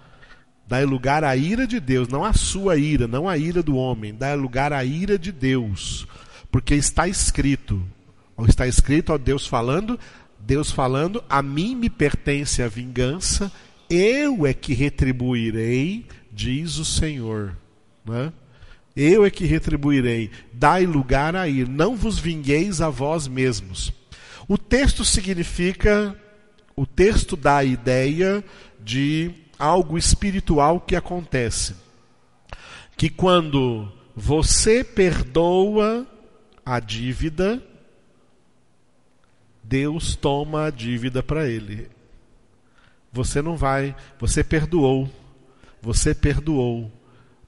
Dai lugar à ira de Deus, não a sua ira, não a ira do homem. Dai lugar à ira de Deus. Porque está escrito, ó, Deus falando, a mim me pertence a vingança, eu é que retribuirei, diz o Senhor. Né? Eu é que retribuirei. Dai lugar a ira, não vos vingueis a vós mesmos. O texto dá a ideia de algo espiritual que acontece. Que quando você perdoa a dívida, Deus toma a dívida para ele. Você perdoou,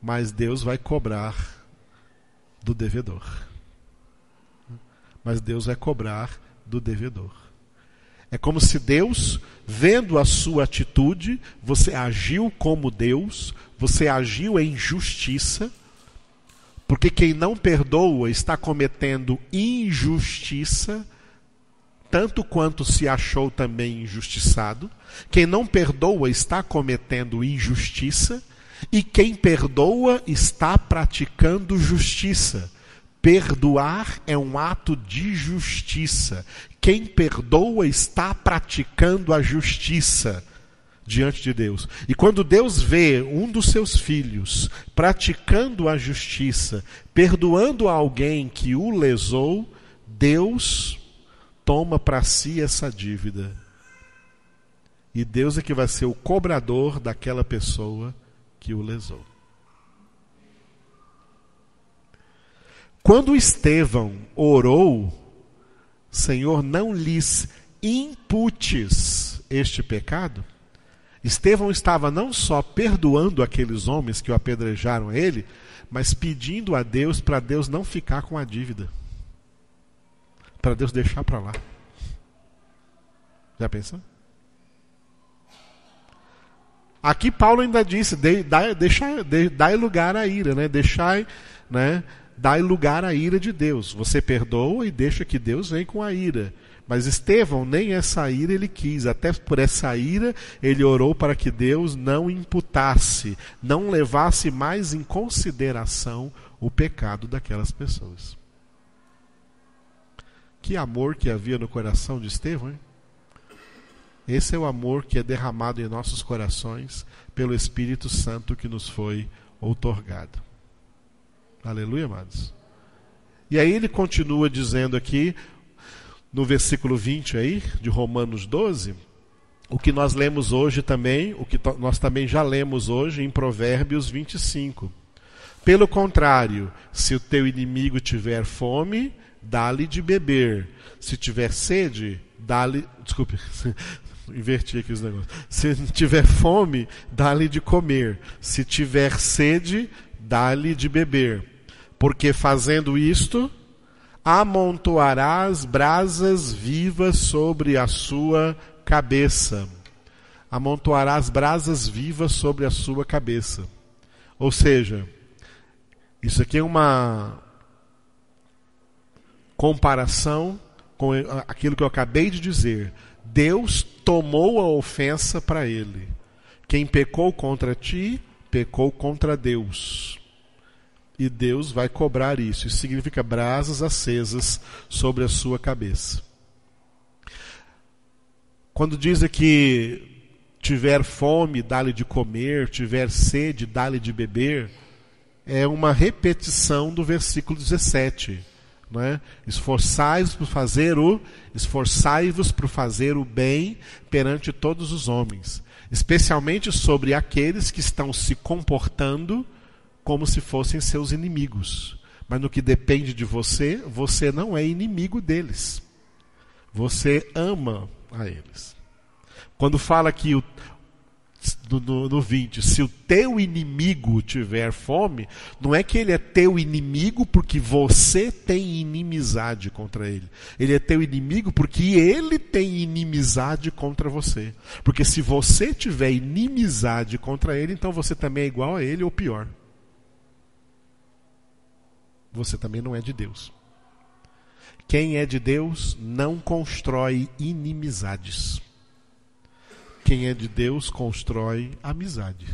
mas Deus vai cobrar do devedor. É como se Deus, vendo a sua atitude, você agiu como Deus, você agiu em justiça, porque quem não perdoa está cometendo injustiça, tanto quanto se achou também injustiçado. Quem não perdoa está cometendo injustiça, e quem perdoa está praticando justiça. Perdoar é um ato de justiça. Quem perdoa está praticando a justiça. diante de Deus. E quando Deus vê um dos seus filhos praticando a justiça, perdoando alguém que o lesou, Deus toma para si essa dívida. E Deus é que vai ser o cobrador daquela pessoa que o lesou. Quando Estevão orou, Senhor, não lhes imputes este pecado, Estevão estava não só perdoando aqueles homens que o apedrejaram a ele, mas pedindo a Deus para Deus não ficar com a dívida. Para Deus deixar para lá. Já pensou? Aqui Paulo ainda disse, dai lugar à ira, né? Deixai, né? Dai lugar à ira de Deus. Você perdoa e deixa que Deus venha com a ira. Mas Estevão, nem essa ira ele quis. Até por essa ira, ele orou para que Deus não imputasse, não levasse mais em consideração o pecado daquelas pessoas. Que amor que havia no coração de Estevão, hein? Esse é o amor que é derramado em nossos corações pelo Espírito Santo que nos foi outorgado. Aleluia, amados. E aí ele continua dizendo aqui, no versículo 20 aí, de Romanos 12, o que nós lemos hoje também, o que nós também já lemos hoje em Provérbios 25. Pelo contrário, se o teu inimigo tiver fome, dá-lhe de beber. Se tiver sede, dá-lhe... Desculpe, inverti aqui os negócios. Se tiver fome, dá-lhe de comer. Se tiver sede, dá-lhe de beber. Porque fazendo isto, amontoarás brasas vivas sobre a sua cabeça. Amontoarás brasas vivas sobre a sua cabeça. Ou seja, isso aqui é uma comparação com aquilo que eu acabei de dizer. Deus tomou a ofensa para ele. Quem pecou contra ti, pecou contra Deus. E Deus vai cobrar isso. Isso significa brasas acesas sobre a sua cabeça. Quando diz aqui, tiver fome, dá-lhe de comer, tiver sede, dá-lhe de beber, é uma repetição do versículo 17. Não é? Esforçai-vos por fazer o bem perante todos os homens, especialmente sobre aqueles que estão se comportando como se fossem seus inimigos. Mas no que depende de você, você não é inimigo deles. Você ama a eles. Quando fala aqui no 20, se o teu inimigo tiver fome, não é que ele é teu inimigo porque você tem inimizade contra ele. Ele é teu inimigo porque ele tem inimizade contra você. Porque se você tiver inimizade contra ele, então você também é igual a ele ou pior. Você também não é de Deus. Quem é de Deus não constrói inimizades. Quem é de Deus constrói amizade.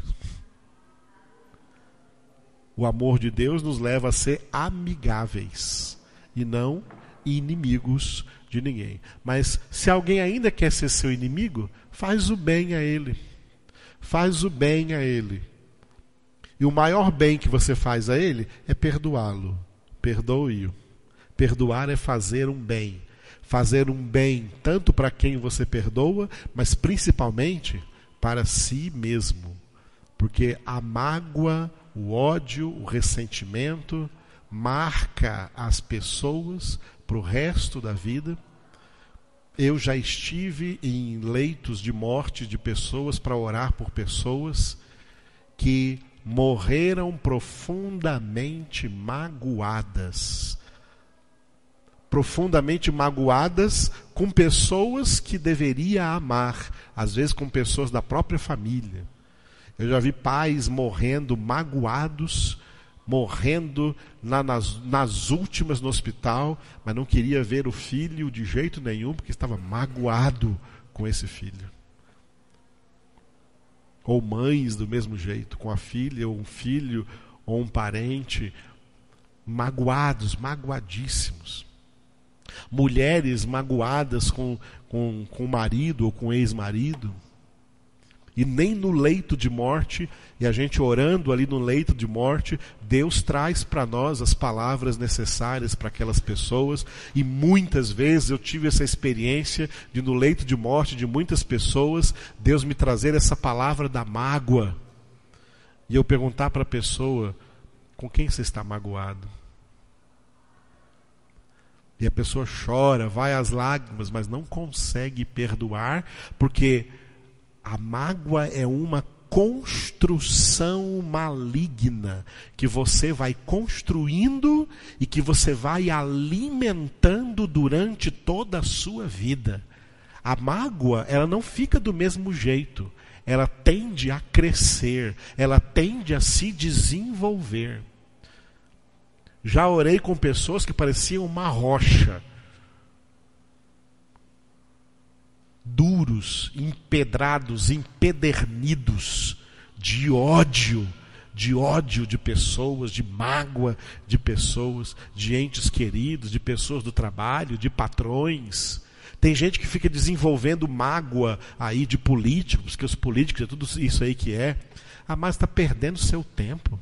O amor de Deus nos leva a ser amigáveis e não inimigos de ninguém. Mas se alguém ainda quer ser seu inimigo, faz o bem a ele. Faz o bem a ele. E o maior bem que você faz a ele é perdoá-lo. Perdoe-o. Perdoar é fazer um bem. Fazer um bem tanto para quem você perdoa, mas principalmente para si mesmo. Porque a mágoa, o ódio, o ressentimento marca as pessoas para o resto da vida. Eu já estive em leitos de morte de pessoas para orar por pessoas que morreram profundamente magoadas. Profundamente magoadas com pessoas que deveria amar, às vezes com pessoas da própria família. Eu já vi pais morrendo magoados, morrendo nas últimas no hospital, mas não queria ver o filho de jeito nenhum, porque estava magoado com esse filho. Ou mães do mesmo jeito, com a filha, ou um filho, ou um parente, magoados, magoadíssimos. Mulheres magoadas com o marido ou com o ex-marido. E nem no leito de morte, e a gente orando ali no leito de morte, Deus traz para nós as palavras necessárias para aquelas pessoas. E muitas vezes eu tive essa experiência de no leito de morte de muitas pessoas, Deus me trazer essa palavra da mágoa. E eu perguntar para a pessoa, com quem você está magoado? E a pessoa chora, vai às lágrimas, mas não consegue perdoar, porque a mágoa é uma construção maligna que você vai construindo e que você vai alimentando durante toda a sua vida. A mágoa, ela não fica do mesmo jeito. Ela tende a crescer, ela tende a se desenvolver. Já orei com pessoas que pareciam uma rocha. Duros, empedrados, empedernidos, de ódio de pessoas, de mágoa de pessoas, de entes queridos, de pessoas do trabalho, de patrões. Tem gente que fica desenvolvendo mágoa aí de políticos, porque os políticos é tudo isso aí que é. Mas está perdendo seu tempo,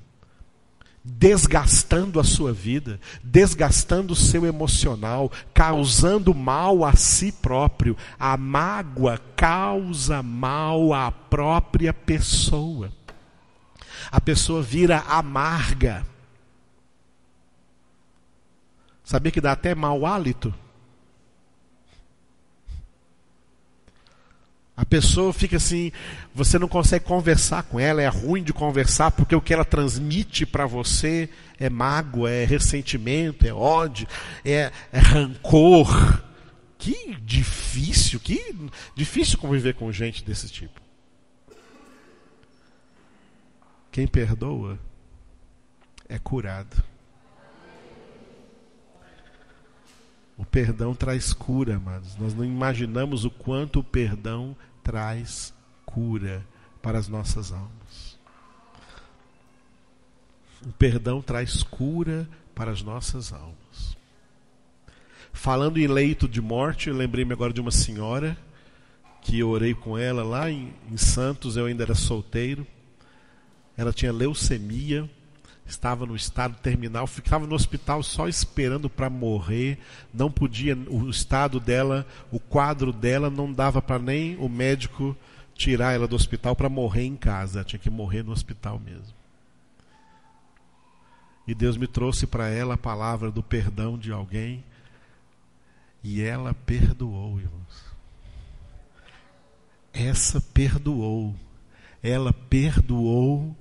desgastando a sua vida, desgastando o seu emocional, causando mal a si próprio. A mágoa causa mal à própria pessoa. A pessoa vira amarga. Sabia que dá até mau hálito? A pessoa fica assim, você não consegue conversar com ela, é ruim de conversar, porque o que ela transmite para você é mágoa, é ressentimento, é ódio, é rancor. Que difícil conviver com gente desse tipo. Quem perdoa é curado. O perdão traz cura, amados. Nós não imaginamos o quanto o perdão traz cura para as nossas almas. O perdão traz cura para as nossas almas. Falando em leito de morte, eu lembrei-me agora de uma senhora que eu orei com ela lá em Santos, eu ainda era solteiro. Ela tinha leucemia, estava no estado terminal, ficava no hospital só esperando para morrer, não podia, o estado dela, o quadro dela não dava para nem o médico tirar ela do hospital para morrer em casa, ela tinha que morrer no hospital mesmo. E Deus me trouxe para ela a palavra do perdão de alguém, e ela perdoou, irmãos. Ela perdoou,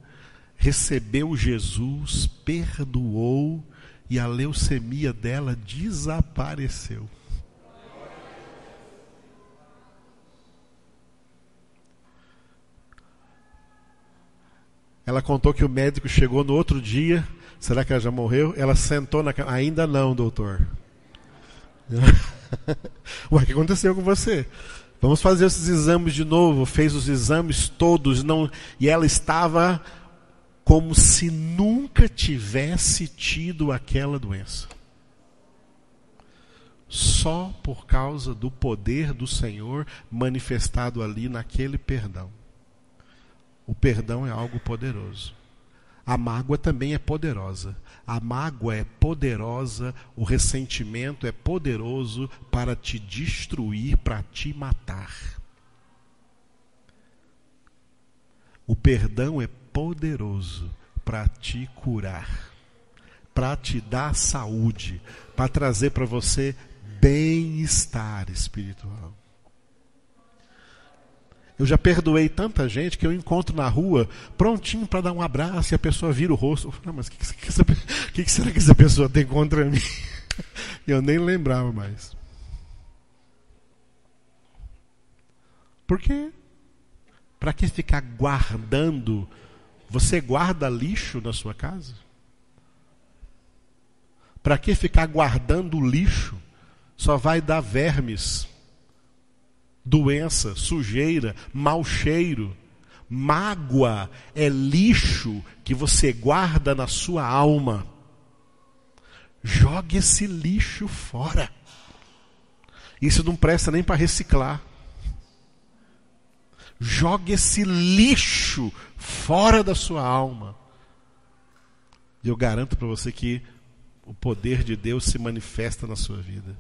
recebeu Jesus, perdoou, e a leucemia dela desapareceu. Ela contou que o médico chegou no outro dia. Será que ela já morreu? Ela sentou na cama. Ainda não, doutor. Ué, o que aconteceu com você? Vamos fazer esses exames de novo. Fez os exames todos, e ela estava como se nunca tivesse tido aquela doença. Só por causa do poder do Senhor manifestado ali naquele perdão. O perdão é algo poderoso. A mágoa também é poderosa. A mágoa é poderosa, o ressentimento é poderoso para te destruir, para te matar. O perdão é poderoso para te curar, para te dar saúde, para trazer para você bem-estar espiritual. Eu já perdoei tanta gente que eu encontro na rua prontinho para dar um abraço e a pessoa vira o rosto. Eu falo, mas o que será que essa pessoa tem contra mim? Eu nem lembrava mais. Por quê? Para que ficar guardando? Você guarda lixo na sua casa? Para que ficar guardando lixo? Só vai dar vermes, doença, sujeira, mau cheiro. Mágoa é lixo que você guarda na sua alma. Jogue esse lixo fora. Isso não presta nem para reciclar. Jogue esse lixo fora da sua alma. E eu garanto para você que o poder de Deus se manifesta na sua vida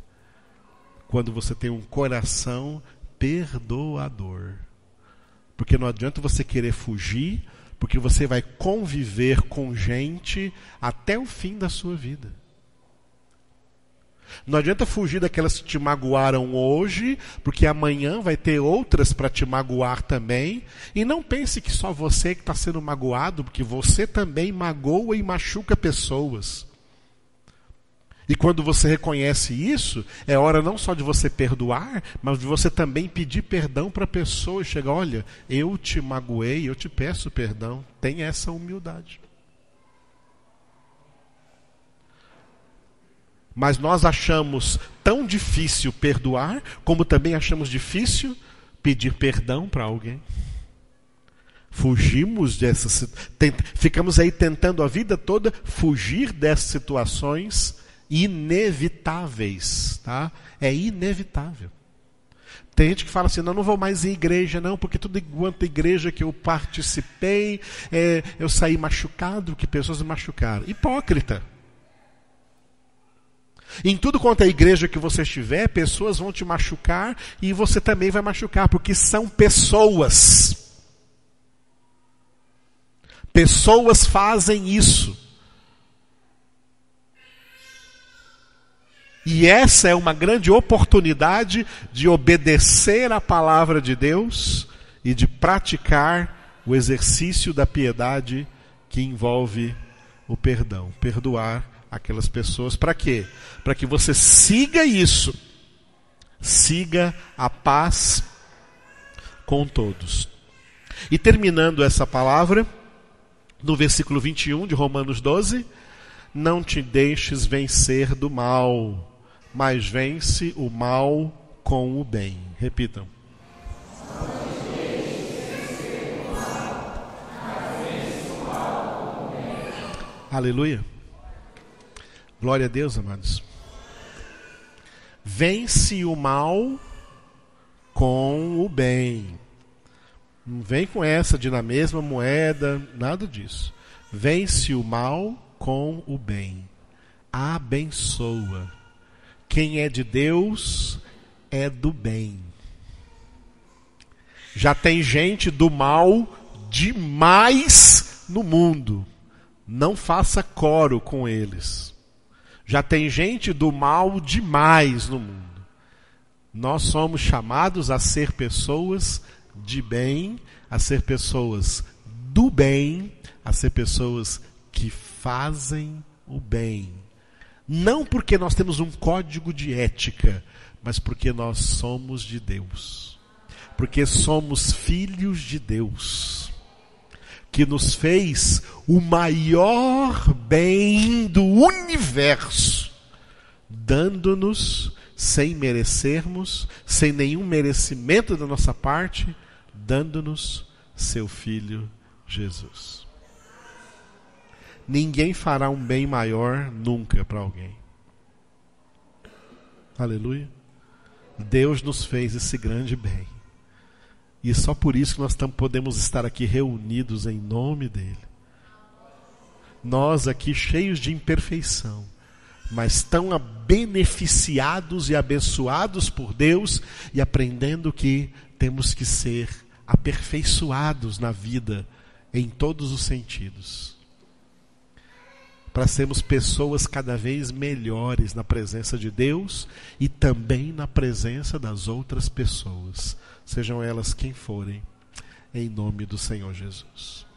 quando você tem um coração perdoador. Porque não adianta você querer fugir, porque você vai conviver com gente até o fim da sua vida. Não adianta fugir daquelas que te magoaram hoje, porque amanhã vai ter outras para te magoar também. E não pense que só você que está sendo magoado, porque você também magoa e machuca pessoas. E quando você reconhece isso, é hora não só de você perdoar, mas de você também pedir perdão para a pessoa e chegar, olha, eu te magoei, eu te peço perdão. Tenha essa humildade. Mas nós achamos tão difícil perdoar, como também achamos difícil pedir perdão para alguém. Fugimos dessas, ficamos aí tentando a vida toda fugir dessas situações inevitáveis, tá? É inevitável. Tem gente que fala assim, não vou mais em igreja não, porque tudo enquanto igreja que eu participei, eu saí machucado, porque pessoas me machucaram. Hipócrita. Em tudo quanto é igreja que você estiver, pessoas vão te machucar e você também vai machucar, porque são pessoas. Pessoas fazem isso. E essa é uma grande oportunidade de obedecer à palavra de Deus e de praticar o exercício da piedade que envolve o perdão. Perdoar aquelas pessoas. Para quê? Para que você siga isso. Siga a paz com todos. E terminando essa palavra, no versículo 21 de Romanos 12, não te deixes vencer do mal, mas vence o mal com o bem. Repitam. Aleluia. Glória a Deus, amados. Vence o mal com o bem. Não vem com essa de na mesma moeda, nada disso. Vence o mal com o bem. Abençoa. Quem é de Deus é do bem. Já tem gente do mal demais no mundo. Não faça coro com eles. Já tem gente do mal demais no mundo. Nós somos chamados a ser pessoas de bem, a ser pessoas do bem, a ser pessoas que fazem o bem. Não porque nós temos um código de ética, mas porque nós somos de Deus. Porque somos filhos de Deus, que nos fez o maior bem do universo, dando-nos, sem merecermos, sem nenhum merecimento da nossa parte, dando-nos seu Filho Jesus. Ninguém fará um bem maior nunca para alguém. Aleluia. Deus nos fez esse grande bem. E só por isso que nós podemos estar aqui reunidos em nome dele. Nós aqui cheios de imperfeição, mas tão beneficiados e abençoados por Deus e aprendendo que temos que ser aperfeiçoados na vida em todos os sentidos. Para sermos pessoas cada vez melhores na presença de Deus e também na presença das outras pessoas, sejam elas quem forem, em nome do Senhor Jesus.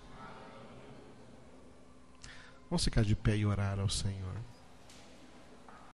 Vamos ficar de pé e orar ao Senhor.